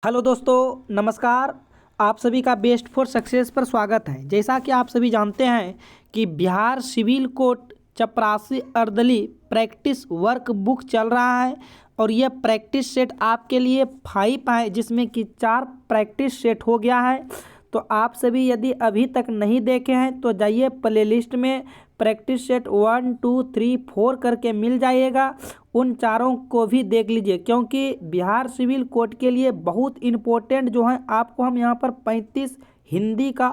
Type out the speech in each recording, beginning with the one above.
Hello दोस्तों, नमस्कार। आप सभी का बेस्ट फॉर सक्सेस पर स्वागत है। जैसा कि आप सभी जानते हैं कि बिहार सिविल कोर्ट चपरासी अर्दली प्रैक्टिस वर्क बुक चल रहा है और यह प्रैक्टिस सेट आपके लिए 5 है, जिसमें कि 4 प्रैक्टिस सेट हो गया है। तो आप सभी यदि अभी तक नहीं देखे हैं तो जाइए प्लेलिस्ट में प्रैक्टिस सेट 1 2 3 4 करके मिल जाइएगा। उन चारों को भी देख लीजिए, क्योंकि बिहार सिविल कोड के लिए बहुत इम्पोर्टेंट जो है आपको हम यहाँ पर 35 हिंदी का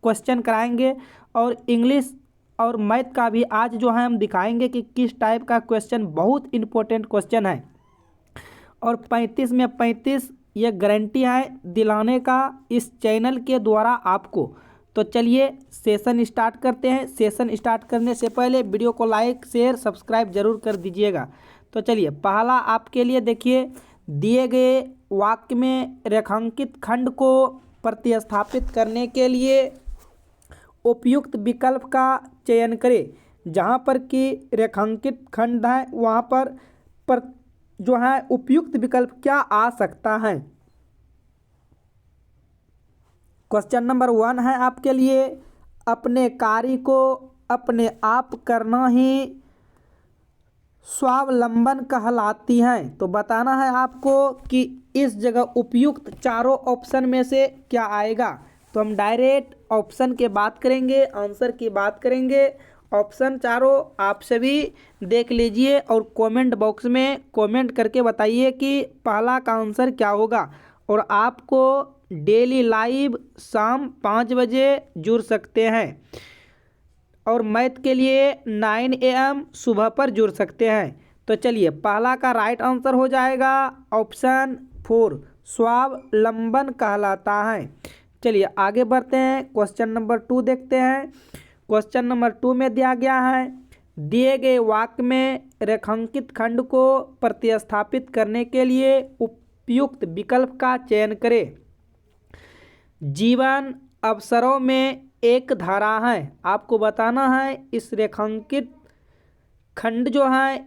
क्वेश्चन कराएंगे और इंग्लिश और मैथ का भी आज जो है हम दिखाएंगे कि किस टाइप का क्वेश्चन बहुत इम्पोर्टेंट क्वेश्चन है। और 35 में 35 ये गारंटी है दिलाने का इस चैनल के द्वारा आपको। तो चलिए सेशन स्टार्ट करते हैं। सेशन स्टार्ट करने से पहले वीडियो को लाइक शेयर सब्सक्राइब जरूर कर दीजिएगा। तो चलिए पहला आपके लिए देखिए, दिए गए वाक्य में रेखांकित खंड को प्रतिस्थापित करने के लिए उपयुक्त विकल्प का चयन करें। जहाँ पर कि रेखांकित खंड है वहाँ पर जो है उपयुक्त विकल्प क्या आ सकता है। क्वेश्चन नंबर 1 है आपके लिए, अपने कार्य को अपने आप करना ही स्वावलंबन कहलाती हैं। तो बताना है आपको कि इस जगह उपयुक्त चारों ऑप्शन में से क्या आएगा। तो हम डायरेक्ट ऑप्शन के बात करेंगे, आंसर की बात करेंगे। ऑप्शन चारों आप सभी देख लीजिए और कमेंट बॉक्स में कमेंट करके बताइए कि पहला का आंसर क्या होगा। और आपको डेली लाइव शाम 5 बजे जुड़ सकते हैं और मैथ के लिए 9 AM सुबह पर जुड़ सकते हैं। तो चलिए पहला का राइट आंसर हो जाएगा ऑप्शन 4, स्वावलंबन कहलाता है। चलिए आगे बढ़ते हैं, क्वेश्चन नंबर 2 देखते हैं। क्वेश्चन नंबर 2 में दिया गया है, दिए गए वाक्य में रेखांकित खंड को प्रतिस्थापित करने के लिए उपयुक्त विकल्प का चयन करें। जीवन अवसरों में एक धारा है। आपको बताना है इस रेखांकित खंड जो है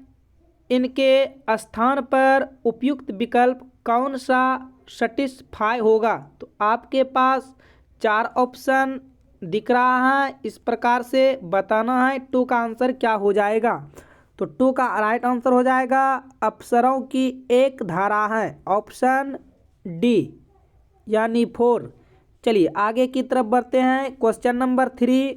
इनके स्थान पर उपयुक्त विकल्प कौन सा सेटिस्फाई होगा। तो आपके पास 4 ऑप्शन दिख रहा है, इस प्रकार से बताना है 2 का आंसर क्या हो जाएगा। तो 2 का राइट आंसर हो जाएगा अवसरों की एक धारा है, ऑप्शन डी यानी 4। चलिए आगे की तरफ बढ़ते हैं, क्वेश्चन नंबर 3।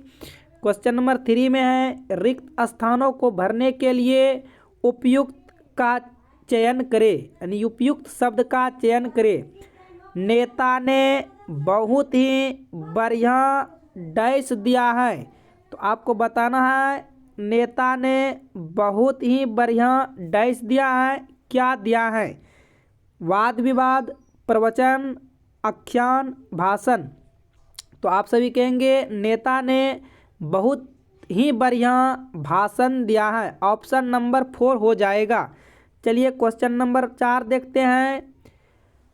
क्वेश्चन नंबर 3 में है, रिक्त स्थानों को भरने के लिए उपयुक्त का चयन करें, यानी उपयुक्त शब्द का चयन करें। नेता ने बहुत ही बढ़िया डैश दिया है। तो आपको बताना है नेता ने बहुत ही बढ़िया डैश दिया है, क्या दिया है। वाद विवाद, प्रवचन, आख्यान, भाषण। तो आप सभी कहेंगे नेता ने बहुत ही बढ़िया भाषण दिया है, ऑप्शन नंबर 4 हो जाएगा। चलिए क्वेश्चन नंबर 4 देखते हैं,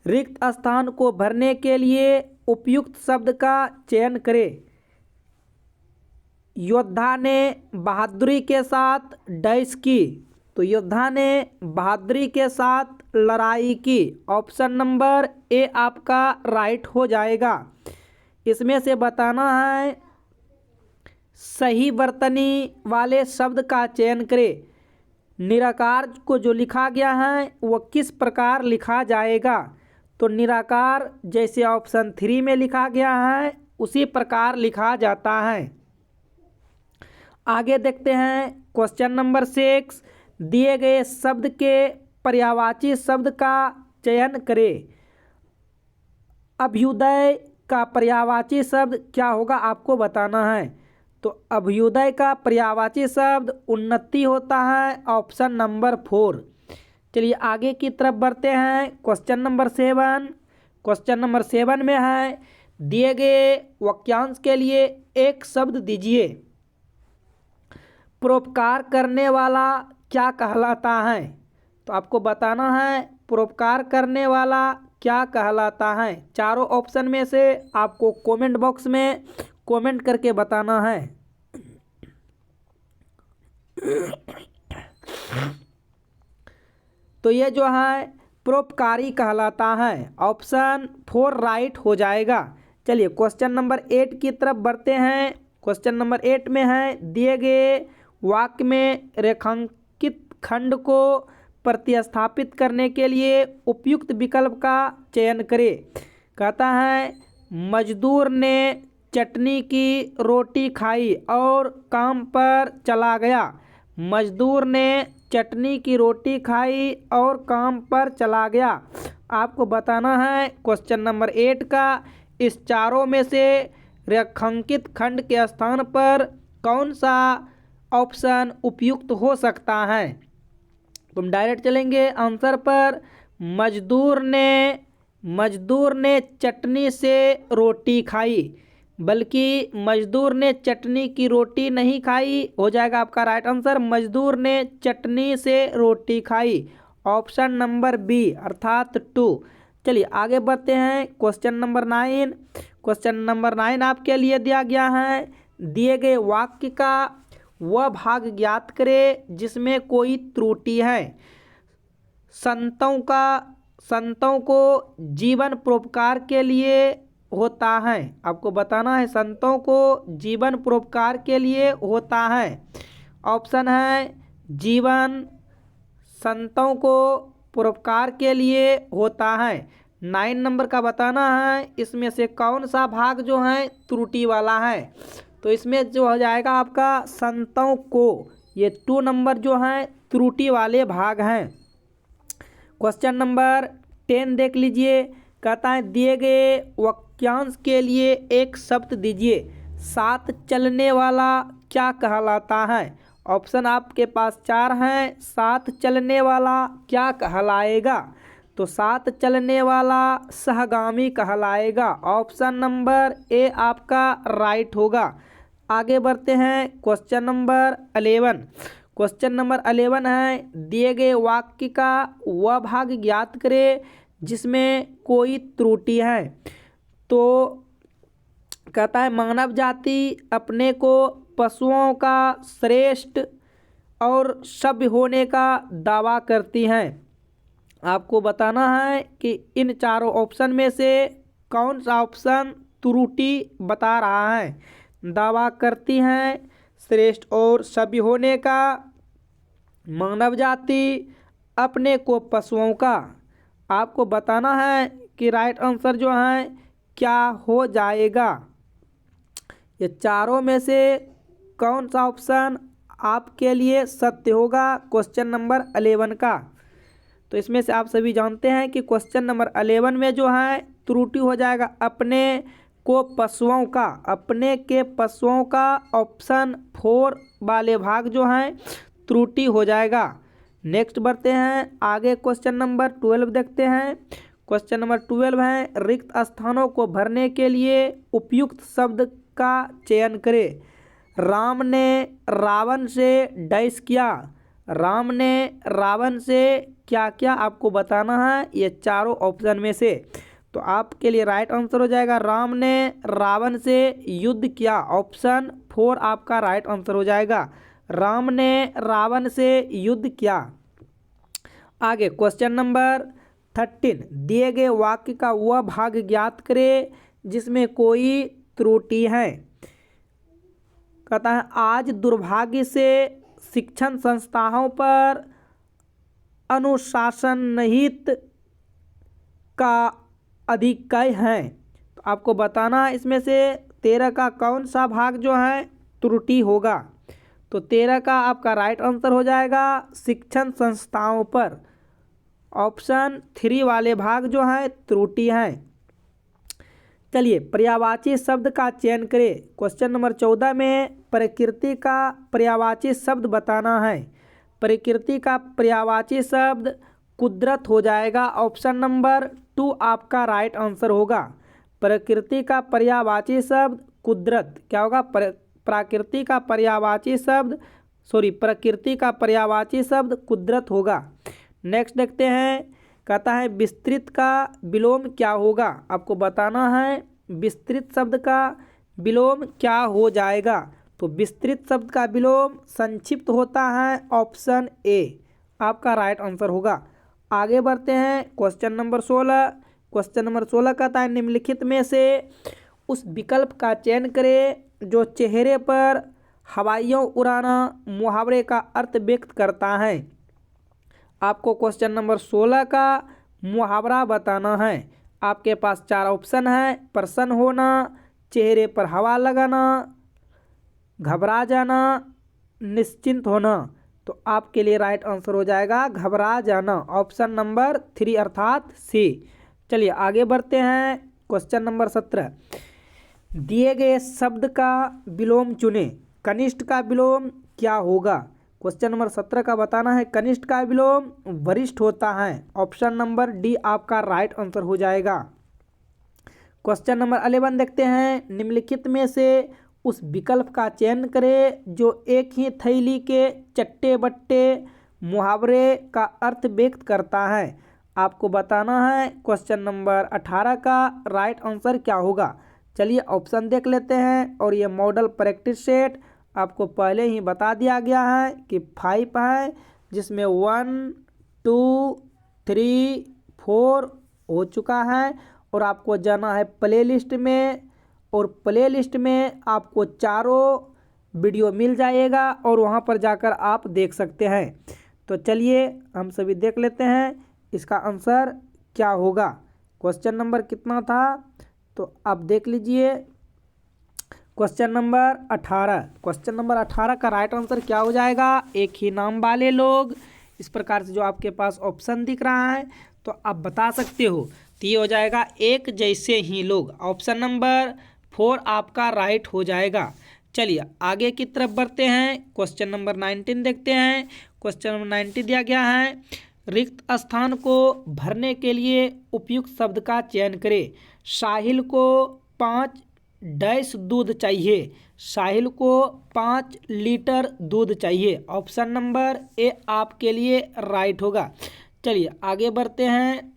रिक्त स्थान को भरने के लिए उपयुक्त शब्द का चयन करें। योद्धा ने बहादुरी के साथ डैश की। तो योद्धा ने बहादुरी के साथ लड़ाई की, ऑप्शन नंबर ए आपका राइट हो जाएगा। इसमें से बताना है सही वर्तनी वाले शब्द का चयन करें। निराकार को जो लिखा गया है वह किस प्रकार लिखा जाएगा। तो निराकार जैसे ऑप्शन 3 में लिखा गया है उसी प्रकार लिखा जाता है। आगे देखते हैं, क्वेश्चन नंबर 6, दिए गए शब्द के पर्यायवाची शब्द का चयन करें। अभ्युदय का पर्यायवाची शब्द क्या होगा आपको बताना है। तो अभ्युदय का पर्यायवाची शब्द उन्नति होता है, ऑप्शन नंबर 4। चलिए आगे की तरफ बढ़ते हैं, क्वेश्चन नंबर 7। क्वेश्चन नंबर 7 में है, दिए गए वाक्यांश के लिए एक शब्द दीजिए। परोपकार करने वाला क्या कहलाता है। तो आपको बताना है परोपकार करने वाला क्या कहलाता है। चारों ऑप्शन में से आपको कमेंट बॉक्स में कमेंट करके बताना है। तो ये जो है परोपकारी कहलाता है। ऑप्शन 4 राइट हो जाएगा। चलिए क्वेश्चन नंबर 8 की तरफ बढ़ते हैं। क्वेश्चन नंबर 8 में है, दिए गए वाक्य में रेखांकित खंड को प्रतिस्थापित करने के लिए उपयुक्त विकल्प का चयन करें। कहता है, मजदूर ने चटनी की रोटी खाई और काम पर चला गया। मजदूर ने चटनी की रोटी खाई और काम पर चला गया। आपको बताना है क्वेश्चन नंबर 8 का, इस चारों में से रेखांकित खंड के स्थान पर कौन सा ऑप्शन उपयुक्त हो सकता है। तुम डायरेक्ट चलेंगे आंसर पर। मजदूर ने चटनी से रोटी खाई, बल्कि मजदूर ने चटनी की रोटी नहीं खाई हो जाएगा आपका राइट आंसर। मजदूर ने चटनी से रोटी खाई, ऑप्शन नंबर बी अर्थात 2। चलिए आगे बढ़ते हैं। Question number 9। क्वेश्चन नंबर 9 आपके लिए दिया गया है, दिए गए वाक्य का वह भाग ज्ञात करें जिसमें कोई त्रुटि है। संतों को जीवन परोपकार के लिए होता है। आपको बताना है संतों को जीवन परोपकार के लिए होता है। ऑप्शन है जीवन संतों को परोपकार के लिए होता है। 9 नंबर का बताना है इसमें से कौन सा भाग जो है त्रुटि वाला है। तो इसमें जो हो जाएगा आपका संतों को, ये 2 नंबर जो है त्रुटि वाले भाग हैं। क्वेश्चन नंबर 10 देख लीजिए। कहता है, दिए गए वाक्यांश के लिए एक शब्द दीजिए। साथ चलने वाला क्या कहलाता है। ऑप्शन आपके पास 4 हैं। साथ चलने वाला क्या कहलाएगा। तो साथ चलने वाला सहगामी कहलाएगा। ऑप्शन नंबर ए आपका राइट होगा। आगे बढ़ते हैं। Question number 11। क्वेश्चन नंबर 11 है, दिए गए वाक्य का वह भाग ज्ञात करें जिसमें कोई त्रुटि है। तो कहता है, मानव जाति अपने को पशुओं का श्रेष्ठ और सभ्य होने का दावा करती है। आपको बताना है कि इन चारों ऑप्शन में से कौन सा ऑप्शन त्रुटि बता रहा है। दावा करती हैं श्रेष्ठ और सभ्य होने का, मानव जाति अपने को पशुओं का। आपको बताना है कि राइट आंसर जो है क्या हो जाएगा। ये चारों में से कौन सा ऑप्शन आपके लिए सत्य होगा क्वेश्चन नंबर 11 का। तो इसमें से आप सभी जानते हैं कि क्वेश्चन नंबर 11 में जो है त्रुटि हो जाएगा अपने को पशुओं का। अपने के पशुओं का ऑप्शन 4 वाले भाग जो हैं त्रुटि हो जाएगा। नेक्स्ट बढ़ते हैं आगे। क्वेश्चन नंबर 12 देखते हैं। क्वेश्चन नंबर 12 है, रिक्त स्थानों को भरने के लिए उपयुक्त शब्द का चयन करें। राम ने रावण से डैश किया। राम ने रावण से क्या क्या आपको बताना है ये चारों ऑप्शन में से। तो आपके लिए राइट आंसर हो जाएगा राम ने रावण से युद्ध किया। ऑप्शन 4 आपका राइट आंसर हो जाएगा। राम ने रावण से युद्ध किया। आगे क्वेश्चन नंबर 13, दिए गए वाक्य का वह भाग ज्ञात करें जिसमें कोई त्रुटि है। कहता है, आज दुर्भाग्य से शिक्षण संस्थाओं पर अनुशासनहीन का अधिकय है। तो आपको बताना है इसमें से 13 का कौन सा भाग जो है त्रुटि होगा। तो 13 का आपका राइट आंसर हो जाएगा शिक्षण संस्थाओं पर। ऑप्शन 3 वाले भाग जो है त्रुटि है। चलिए पर्यायवाची शब्द का चयन करें। क्वेश्चन नंबर 14 में प्रकृति का पर्यायवाची शब्द बताना है। प्रकृति का पर्यायवाची शब्द कुदरत हो जाएगा। ऑप्शन नंबर 2 आपका राइट आंसर होगा। प्रकृति का पर्यायवाची शब्द कुदरत क्या होगा। प्रकृति का पर्यायवाची शब्द कुदरत होगा। नेक्स्ट देखते हैं। कहता है, विस्तृत का विलोम क्या होगा। आपको बताना है विस्तृत शब्द का विलोम क्या हो जाएगा। तो विस्तृत शब्द का विलोम संक्षिप्त होता है। ऑप्शन ए आपका राइट आंसर होगा। आगे बढ़ते हैं क्वेश्चन नंबर 16। क्वेश्चन नंबर 16 कहता है निम्नलिखित में से उस विकल्प का चयन करें जो चेहरे पर हवाइयों उड़ाना मुहावरे का अर्थ व्यक्त करता है। आपको क्वेश्चन नंबर 16 का मुहावरा बताना है। आपके पास 4 ऑप्शन है, प्रसन्न होना, चेहरे पर हवा लगाना, घबरा जाना, निश्चिंत होना। तो आपके लिए राइट आंसर हो जाएगा घबरा जाना, ऑप्शन नंबर 3 अर्थात सी। चलिए आगे बढ़ते हैं क्वेश्चन नंबर 17। दिए गए शब्द का विलोम चुनें। कनिष्ठ का विलोम क्या होगा? क्वेश्चन नंबर 17 का बताना है। कनिष्ठ का विलोम वरिष्ठ होता है, ऑप्शन नंबर डी आपका राइट आंसर हो जाएगा। क्वेश्चन नंबर 11 देखते हैं। निम्नलिखित में से उस विकल्प का चयन करें जो एक ही थैली के चट्टे बट्टे मुहावरे का अर्थ व्यक्त करता है। आपको बताना है क्वेश्चन नंबर 18 का राइट आंसर क्या होगा। चलिए ऑप्शन देख लेते हैं। और ये मॉडल प्रैक्टिस सेट आपको पहले ही बता दिया गया है कि 5 है, जिसमें 1 2 3 4 हो चुका है। और आपको जाना है प्ले लिस्ट में, और प्ले लिस्ट में आपको चारों वीडियो मिल जाएगा और वहाँ पर जाकर आप देख सकते हैं। तो चलिए हम सभी देख लेते हैं इसका आंसर क्या होगा। क्वेश्चन नंबर कितना था तो आप देख लीजिए। Question number 18। क्वेश्चन नंबर 18 का राइट आंसर क्या हो जाएगा? एक ही नाम वाले लोग। इस प्रकार से जो आपके पास ऑप्शन दिख रहा है तो आप बता सकते हो। तो ये हो जाएगा एक जैसे ही लोग, ऑप्शन नंबर 4 आपका राइट हो जाएगा। चलिए आगे की तरफ बढ़ते हैं। क्वेश्चन नंबर 19 देखते हैं। क्वेश्चन नंबर 19 दिया गया है रिक्त स्थान को भरने के लिए उपयुक्त शब्द का चयन करें। साहिल को 5 डैश दूध चाहिए। साहिल को 5 लीटर दूध चाहिए, ऑप्शन नंबर ए आपके लिए राइट होगा। चलिए आगे बढ़ते हैं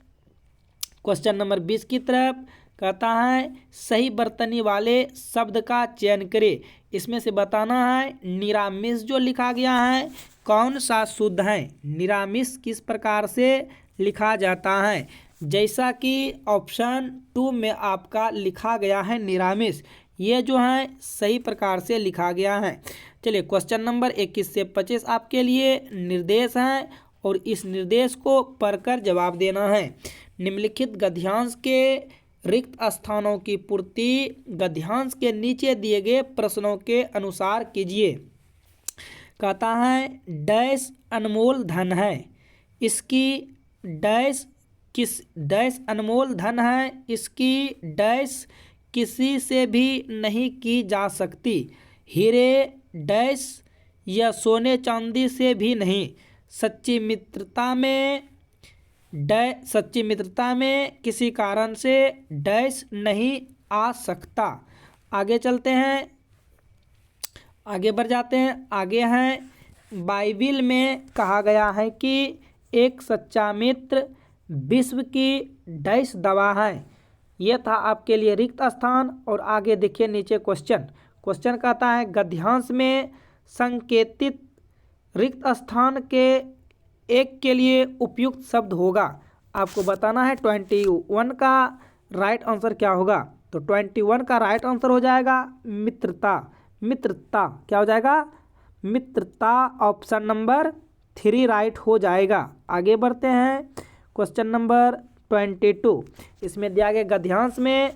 क्वेश्चन नंबर 20 की तरफ। कहता है सही बर्तनी वाले शब्द का चयन करें। इसमें से बताना है निरामिष जो लिखा गया है कौन सा शुद्ध है। निरामिष किस प्रकार से लिखा जाता है, जैसा कि ऑप्शन 2 में आपका लिखा गया है निरामिष, ये जो है सही प्रकार से लिखा गया है। चलिए क्वेश्चन नंबर 21 से 25 आपके लिए निर्देश हैं और इस निर्देश को पढ़कर जवाब देना है। निम्नलिखित गद्यांश के रिक्त स्थानों की पूर्ति गद्यांश के नीचे दिए गए प्रश्नों के अनुसार कीजिए। कहता है डैश अनमोल धन है, इसकी डैश किस डैश अनमोल धन है, इसकी डैश किसी से भी नहीं की जा सकती। हीरे डैश या सोने चांदी से भी नहीं। सच्ची मित्रता में किसी कारण से डैश नहीं आ सकता। आगे चलते हैं, आगे बढ़ जाते हैं। आगे हैं बाइबिल में कहा गया है कि एक सच्चा मित्र विश्व की डैश दवा है। यह था आपके लिए रिक्त स्थान। और आगे देखिए नीचे क्वेश्चन कहता है गद्यांश में संकेतित रिक्त स्थान के एक के लिए उपयुक्त शब्द होगा। आपको बताना है 21 का राइट आंसर क्या होगा। तो 21 का राइट आंसर हो जाएगा मित्रता। मित्रता क्या हो जाएगा? मित्रता, ऑप्शन नंबर 3 राइट हो जाएगा। आगे बढ़ते हैं क्वेश्चन नंबर 22। इसमें दिया गया गद्यांश में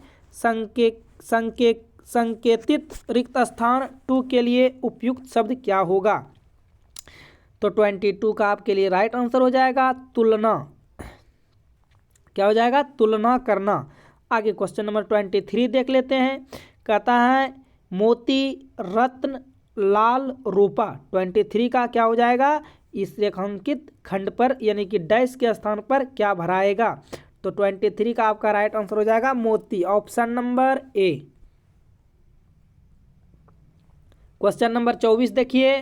संकेतित रिक्त स्थान 2 के लिए उपयुक्त शब्द क्या होगा। तो 22 का आपके लिए राइट आंसर हो जाएगा तुलना। क्या हो जाएगा? तुलना करना। आगे क्वेश्चन नंबर 23 देख लेते हैं। कहता है मोती रत्न लाल रूपा। 23 का क्या हो जाएगा? इस रेखांकित खंड पर यानी कि डैश के स्थान पर क्या भराएगा। तो 23 का आपका राइट आंसर हो जाएगा मोती, option number A. Question number 24 देखिए।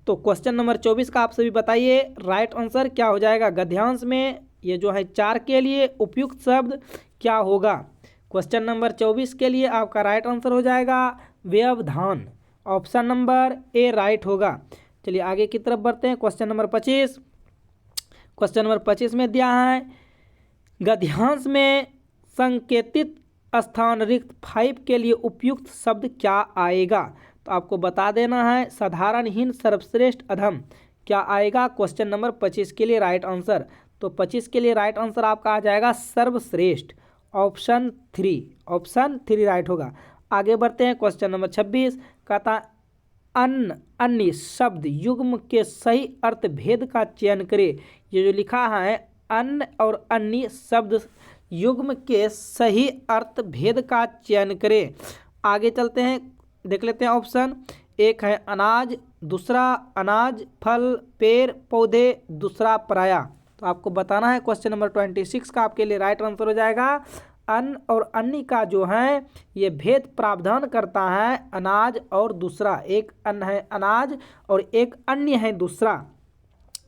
तो क्वेश्चन नंबर 24 का आप सभी बताइए राइट आंसर क्या हो जाएगा। गद्यांश में ये जो है 4 के लिए उपयुक्त शब्द क्या होगा। क्वेश्चन नंबर 24 के लिए आपका राइट आंसर हो जाएगा व्यवधान, ऑप्शन नंबर ए राइट होगा। चलिए आगे की तरफ बढ़ते हैं। Question number 25। क्वेश्चन नंबर 25 में दिया है गद्यांश में संकेतित स्थान रिक्त 5 के लिए उपयुक्त शब्द क्या आएगा। तो आपको बता देना है साधारणहीन सर्वश्रेष्ठ अधम क्या आएगा क्वेश्चन नंबर 25 के लिए राइट आंसर। तो 25 के लिए राइट आंसर आपका आ जाएगा सर्वश्रेष्ठ, ऑप्शन 3 राइट होगा। आगे बढ़ते हैं क्वेश्चन नंबर 26 कहता अन्य शब्द युग्म के सही अर्थ भेद का चयन करें। ये जो लिखा है अन्य और अन्य शब्द युग्म के सही अर्थ भेद का चयन करें। आगे चलते हैं, देख लेते हैं ऑप्शन। एक है अनाज, दूसरा अनाज फल पेड़ पौधे, दूसरा पराया। तो आपको बताना है क्वेश्चन नंबर 26 का आपके लिए राइट आंसर हो जाएगा अन्न और अन्य का जो है ये भेद प्रावधान करता है अनाज और दूसरा, एक अन्न है अनाज और एक अन्य है दूसरा।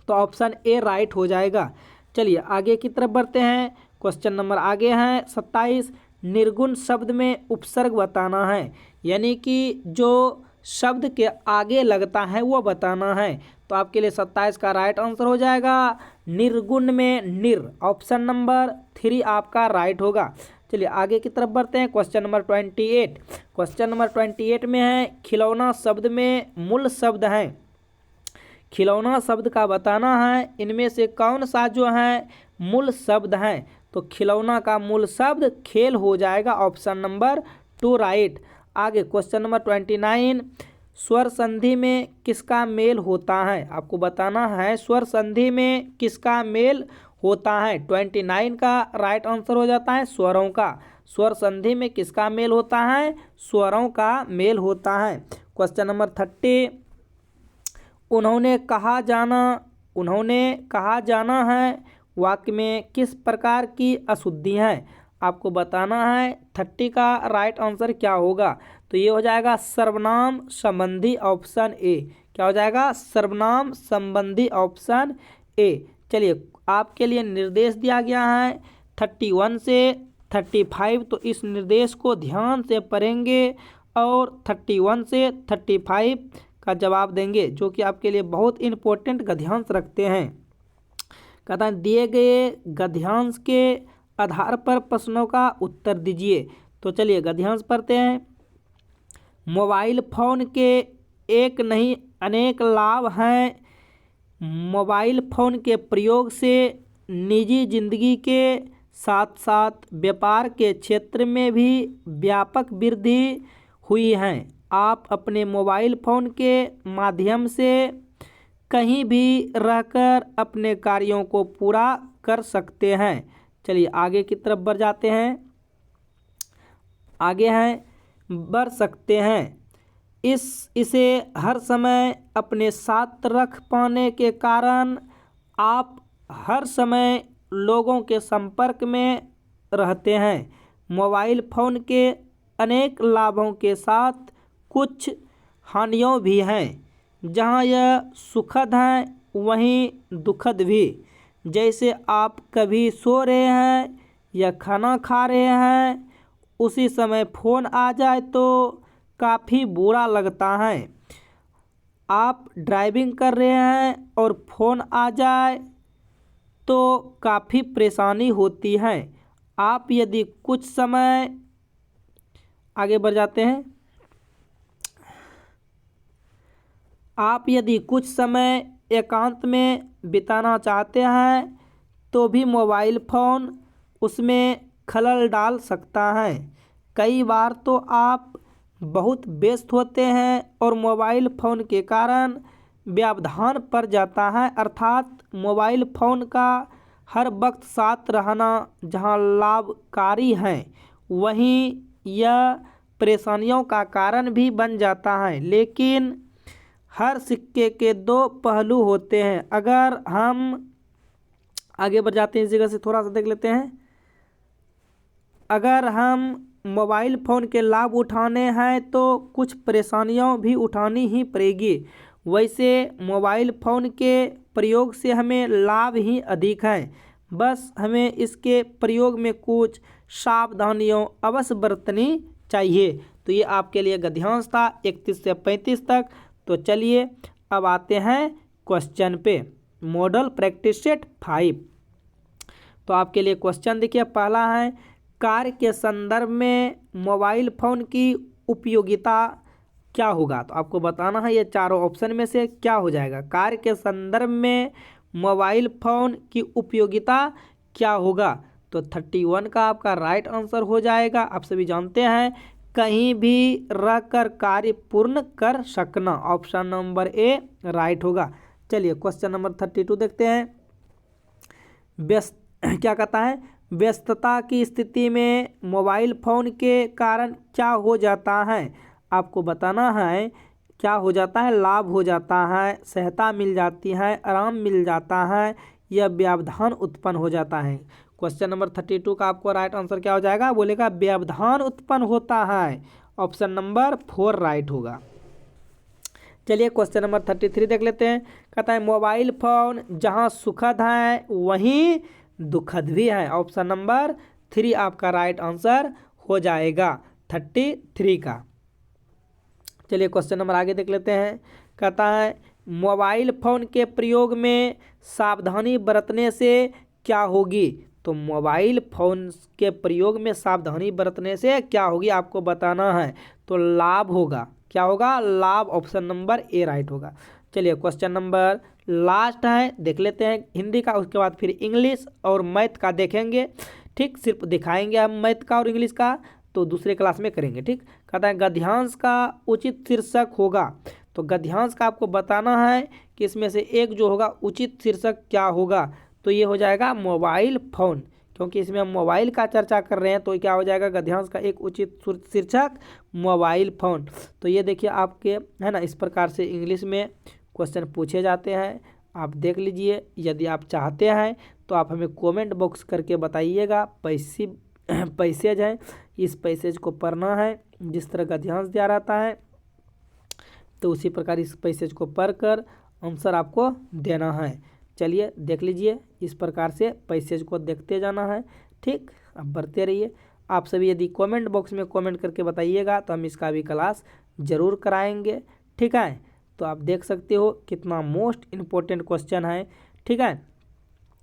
तो ऑप्शन ए राइट हो जाएगा। चलिए आगे की तरफ बढ़ते हैं। क्वेश्चन नंबर आगे है 27 निर्गुण शब्द में उपसर्ग बताना है, यानी कि जो शब्द के आगे लगता है वो बताना है। तो आपके लिए 27 का राइट आंसर हो जाएगा निर्गुण में निर, ऑप्शन नंबर 3 आपका राइट होगा। चलिए आगे की तरफ बढ़ते हैं। क्वेश्चन नंबर 28, क्वेश्चन नंबर 28 में है खिलौना शब्द में मूल शब्द है, खिलौना शब्द का बताना है इनमें से कौन सा जो है मूल शब्द है। तो खिलौना का मूल शब्द खेल हो जाएगा, ऑप्शन नंबर 2 राइट। आगे क्वेश्चन नंबर 29 स्वर संधि में किसका मेल होता है, आपको बताना है स्वर संधि में किसका मेल होता है। 29 का राइट आंसर हो जाता है स्वरों का। स्वर संधि में किसका मेल होता है, स्वरों का मेल होता है। क्वेश्चन नंबर 30 उन्होंने कहा जाना है वाक्य में किस प्रकार की अशुद्धि है, आपको बताना है 30 का राइट आंसर क्या होगा। तो ये हो जाएगा सर्वनाम संबंधी, ऑप्शन ए। क्या हो जाएगा, सर्वनाम संबंधी, ऑप्शन ए। चलिए आपके लिए निर्देश दिया गया है 31 से 35, तो इस निर्देश को ध्यान से पढ़ेंगे और 31 से 35 का जवाब देंगे, जो कि आपके लिए बहुत इम्पोर्टेंट गद्यांश रखते हैं। कहता है दिए गए गद्यांश के आधार पर प्रश्नों का उत्तर दीजिए। तो चलिए गद्यांश पढ़ते हैं। मोबाइल फ़ोन के एक नहीं अनेक लाभ हैं। मोबाइल फ़ोन के प्रयोग से निजी जिंदगी के साथ साथ व्यापार के क्षेत्र में भी व्यापक वृद्धि हुई है। आप अपने मोबाइल फ़ोन के माध्यम से कहीं भी रहकर अपने कार्यों को पूरा कर सकते हैं। चलिए आगे की तरफ बढ़ जाते हैं। आगे हैं बढ़ सकते हैं, इसे हर समय अपने साथ रख पाने के कारण आप हर समय लोगों के संपर्क में रहते हैं। मोबाइल फ़ोन के अनेक लाभों के साथ कुछ हानियों भी हैं। जहां यह सुखद है वहीं दुखद भी। जैसे आप कभी सो रहे हैं या खाना खा रहे हैं, उसी समय फ़ोन आ जाए तो काफ़ी बुरा लगता है। आप ड्राइविंग कर रहे हैं और फ़ोन आ जाए तो काफ़ी परेशानी होती है। आप यदि कुछ समय आगे बढ़ जाते हैं। आप यदि कुछ समय एकांत में बिताना चाहते हैं तो भी मोबाइल फ़ोन उसमें खलल डाल सकता है। कई बार तो आप बहुत व्यस्त होते हैं और मोबाइल फ़ोन के कारण व्यवधान पड़ जाता है, अर्थात मोबाइल फ़ोन का हर वक्त साथ रहना जहां लाभकारी है वहीं यह परेशानियों का कारण भी बन जाता है। लेकिन हर सिक्के के दो पहलू होते हैं। अगर हम आगे बढ़ जाते हैं, इस जगह से थोड़ा सा देख लेते हैं। अगर हम मोबाइल फ़ोन के लाभ उठाने हैं तो कुछ परेशानियां भी उठानी ही पड़ेगी। वैसे मोबाइल फ़ोन के प्रयोग से हमें लाभ ही अधिक हैं, बस हमें इसके प्रयोग में कुछ सावधानियों अवश्य बरतनी चाहिए। तो ये आपके लिए गद्यांश था 31 से 35 तक। तो चलिए अब आते हैं क्वेश्चन पे। Model practice set 5। तो आपके लिए क्वेश्चन देखिए, पहला है कार्य के संदर्भ में मोबाइल फ़ोन की उपयोगिता क्या होगा। तो आपको बताना है ये चारों ऑप्शन में से क्या हो जाएगा। कार्य के संदर्भ में मोबाइल फ़ोन की उपयोगिता क्या होगा। तो 31 का आपका राइट आंसर हो जाएगा। आप सभी जानते हैं कहीं भी रहकर कार्य पूर्ण कर सकना, ऑप्शन नंबर ए राइट होगा। चलिए क्वेश्चन नंबर 32 देखते हैं। व्यस्त क्या कहता है, व्यस्तता की स्थिति में मोबाइल फ़ोन के कारण क्या हो जाता है। आपको बताना है क्या हो जाता है, लाभ हो जाता है, सहायता मिल जाती है, आराम मिल जाता है, या व्यवधान उत्पन्न हो जाता है। क्वेश्चन नंबर 32 का आपको राइट आंसर क्या हो जाएगा, बोलेगा व्यवधान उत्पन्न होता है, ऑप्शन नंबर 4 राइट होगा। चलिए क्वेश्चन नंबर 33 देख लेते हैं। कहता है मोबाइल फ़ोन जहां सुखद है वहीं दुखद भी है, ऑप्शन नंबर 3 आपका राइट आंसर हो जाएगा 33 का। चलिए क्वेश्चन नंबर आगे देख लेते हैं। कहता है मोबाइल फ़ोन के प्रयोग में सावधानी बरतने से क्या होगी। तो मोबाइल फ़ोन के प्रयोग में सावधानी बरतने से क्या होगी आपको बताना है। तो लाभ होगा, क्या होगा, लाभ, ऑप्शन नंबर ए राइट होगा। चलिए क्वेश्चन नंबर लास्ट है, देख लेते हैं हिंदी का, उसके बाद फिर इंग्लिश और मैथ का देखेंगे। ठीक, सिर्फ दिखाएंगे हम मैथ का और इंग्लिश का, तो दूसरे क्लास में करेंगे। ठीक, कहता है गद्यांश का उचित शीर्षक होगा। तो गद्यांश का आपको बताना है कि इसमें से एक जो होगा उचित शीर्षक क्या होगा। तो ये हो जाएगा मोबाइल फ़ोन, क्योंकि इसमें हम मोबाइल का चर्चा कर रहे हैं, तो क्या हो जाएगा गद्यांश का एक उचित शीर्षक मोबाइल फ़ोन। तो ये देखिए आपके है ना, इस प्रकार से इंग्लिश में क्वेश्चन पूछे जाते हैं, आप देख लीजिए। यदि आप चाहते हैं तो आप हमें कमेंट बॉक्स करके बताइएगा। पैसेज है, इस पैसेज को पढ़ना है, जिस तरह गद्यांश दिया रहता है तो उसी प्रकार इस पैसेज को पढ़कर आंसर आपको देना है। चलिए देख लीजिए, इस प्रकार से पैसेज को देखते जाना है। ठीक, अब बढ़ते रहिए। आप सभी यदि कमेंट बॉक्स में कमेंट करके बताइएगा तो हम इसका भी क्लास ज़रूर कराएंगे। ठीक है, तो आप देख सकते हो कितना मोस्ट इम्पोर्टेंट क्वेश्चन है। ठीक है,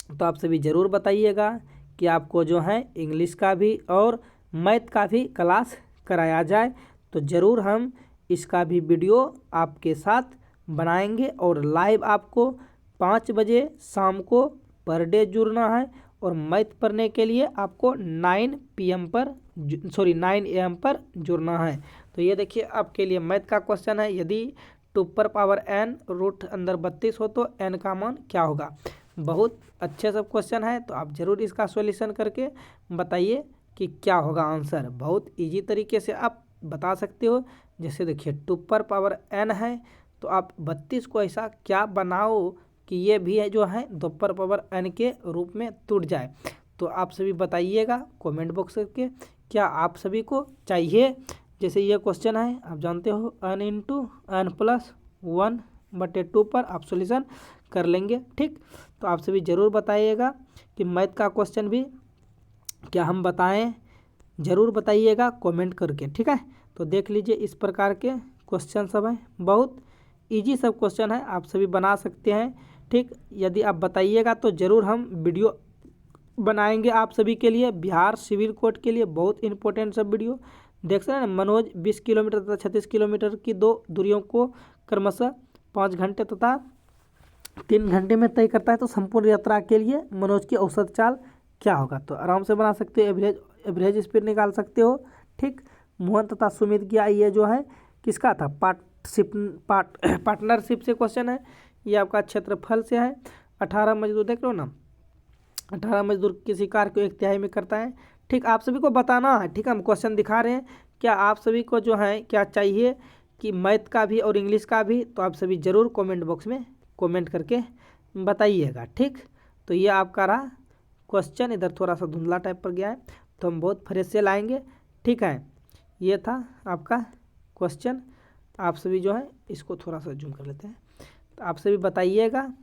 तो आप सभी ज़रूर बताइएगा कि आपको जो है इंग्लिश का भी और मैथ का भी क्लास कराया जाए, तो ज़रूर हम इसका भी वीडियो आपके साथ बनाएंगे। और लाइव आपको 5 बजे शाम को पर डे जुड़ना है, और मैथ पढ़ने के लिए आपको 9 AM पर जुड़ना है। तो ये देखिए आपके लिए मैथ का क्वेश्चन है, यदि 2n रूट अंदर 32 हो तो n का मान क्या होगा। बहुत अच्छे सब क्वेश्चन है, तो आप ज़रूर इसका सॉल्यूशन करके बताइए कि क्या होगा आंसर। बहुत इजी तरीके से आप बता सकते हो। जैसे देखिए 2n है, तो आप 32 को ऐसा क्या बनाओ कि ये भी है जो है 2n के रूप में टूट जाए। तो आप सभी बताइएगा कमेंट बॉक्स करके, क्या आप सभी को चाहिए। जैसे ये क्वेश्चन है, आप जानते हो n × n+1/2 पर आप सॉल्यूशन कर लेंगे। ठीक, तो आप सभी ज़रूर बताइएगा कि मैथ का क्वेश्चन भी क्या हम बताएं, ज़रूर बताइएगा कमेंट करके। ठीक है, तो देख लीजिए इस प्रकार के क्वेश्चन सब हैं, बहुत इजी सब क्वेश्चन है, आप सभी बना सकते हैं। ठीक, यदि आप बताइएगा तो ज़रूर हम वीडियो बनाएंगे आप सभी के लिए। बिहार सिविल कोड के लिए बहुत इंपॉर्टेंट सब वीडियो देख सकते हैं ना। मनोज 20 किलोमीटर तथा 36 किलोमीटर की 2 दूरियों को क्रमशः 5 घंटे तथा 3 घंटे में तय करता है, तो संपूर्ण यात्रा के लिए मनोज की औसत चाल क्या होगा। तो आराम से बना सकते हो, एवरेज स्पीड निकाल सकते हो। ठीक, मोहन तथा सुमित की ये जो है किसका था, पार्टनरशिप से क्वेश्चन है। ये आपका क्षेत्रफल से है। 18 मजदूर देख लो ना, 18 मजदूर किसी कार को 1/3 में करता है। ठीक, आप सभी को बताना है। ठीक, हम क्वेश्चन दिखा रहे हैं, क्या आप सभी को जो है क्या चाहिए कि मैथ का भी और इंग्लिश का भी। तो आप सभी ज़रूर कमेंट बॉक्स में कमेंट करके बताइएगा। ठीक, तो ये आपका रहा क्वेश्चन, इधर थोड़ा सा धुंधला टाइप पर गया है, तो हम बहुत फ्रेश से लाएंगे। ठीक है, ये था आपका क्वेश्चन। आप सभी जो है इसको थोड़ा सा जूम कर लेते हैं, तो आप सभी बताइएगा।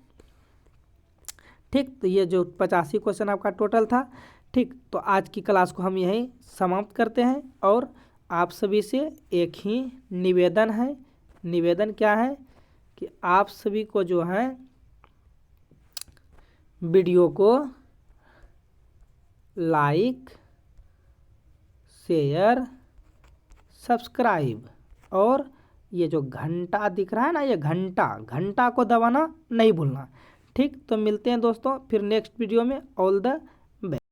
ठीक, तो ये जो 85 क्वेश्चन आपका टोटल था। ठीक, तो आज की क्लास को हम यहीं समाप्त करते हैं, और आप सभी से एक ही निवेदन है। निवेदन क्या है कि आप सभी को जो है वीडियो को लाइक, शेयर, सब्सक्राइब और ये जो घंटा दिख रहा है ना, ये घंटा को दबाना नहीं भूलना। ठीक, तो मिलते हैं दोस्तों फिर नेक्स्ट वीडियो में। All the best.